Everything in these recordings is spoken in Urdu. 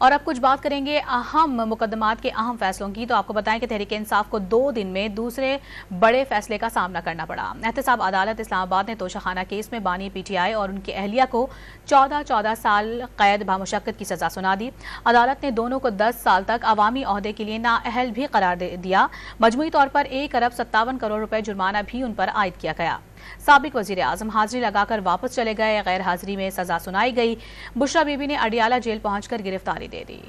اور اب کچھ بات کریں گے اہم مقدمات کے اہم فیصلوں کی۔ تو آپ کو بتائیں کہ تحریک انصاف کو 2 دن میں دوسرے بڑے فیصلے کا سامنا کرنا پڑا۔ احتساب عدالت اسلام آباد نے توشہ خانہ کیس میں بانی پی ٹی آئی اور ان کی اہلیہ کو 14 سال قید بامشقت کی سزا سنا دی۔ عدالت نے دونوں کو 10 سال تک عوامی عہدے کے لیے نااہل بھی قرار دیا۔ مجموعی طور پر 1 ارب 57 کروڑ روپے جرمانہ بھی ان پر عائد کیا گیا۔ سابق وزیر اعظم حاضری لگا کر واپس چلے گئے، غیر حاضری میں سزا سنائی گئی۔ بشرا بی بی نے اڈیالہ جیل پہنچ کر گرفتاری دے دی۔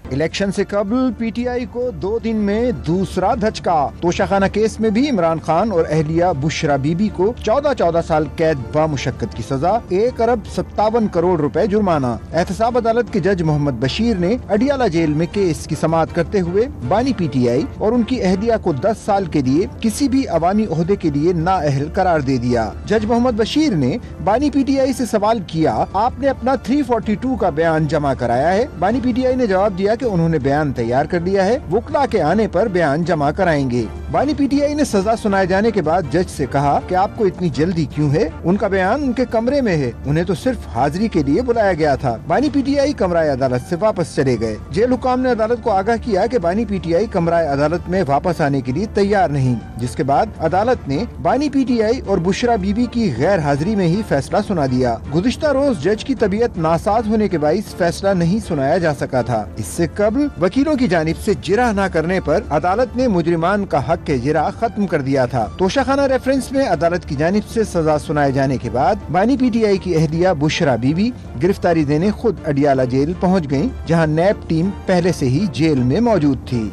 الیکشن سے قبل پی ٹی آئی کو 2 دن میں دوسرا دھچکا۔ توشہ خانہ کیس میں بھی عمران خان اور اہلیہ بشرا بی بی کو 14 سال قید بامشقت کی سزا، 1 ارب 57 کروڑ روپے جرمانہ۔ احتساب عدالت کے جج محمد بشیر نے اڈیالہ جیل میں کیس کی سماعت کرتے ہوئے بانی پی ٹی آئی اور ان کی اہلیہ کو 10 سال کے لیے کسی بھی عوامی عہدے کے لیے نااہل قرار دے دیا۔ جج محمد بشیر نے بانی پی ٹی آئی سے سوال کیا، آپ نے اپنا 342 کا بیان جمع کرایا ہے؟ بانی پی ٹی آئی نے جواب دیا کہ انہوں نے بیان تیار کر لیا ہے، وکلا کے آنے پر بیان جمع کرائیں گے۔ بانی پی ٹی آئی نے سزا سنائے جانے کے بعد جج سے کہا کہ آپ کو اتنی جلدی کیوں ہے؟ ان کا بیان ان کے کمرے میں ہے، انہیں تو صرف حاضری کے لیے بلایا گیا تھا۔ بانی پی ٹی آئی کمرہ عدالت سے واپس چلے گئے۔ جیل حکام نے عدالت کو آگاہ کیا کہ بانی پی ٹی آئی کمرہ عدالت میں واپس آنے کے لیے تیار نہیں، جس کے بعد عدالت نے بانی پی ٹی آئی اور بشرا بی بی کی غیر حاضری میں ہی فیصلہ سنا دیا۔ گزشتہ روز جج کی طبیعت ناساز ہونے کے باعث فیصلہ نہیں سنایا جا سکا تھا۔ اس سے قبل وکیلوں کی جانب سے جرح نہ کرنے پر عدالت نے مجرمان کا حق جرح ختم کر دیا تھا۔ توشہ خانہ ریفرنس میں عدالت کی جانب سے سزا سنائے جانے کے بعد بانی پی ٹی آئی کی اہلیہ بشرا بی بی گرفتاری دینے خود اڈیالہ جیل پہنچ گئیں، جہاں نیب ٹیم پہلے سے ہی جیل میں موجود تھی۔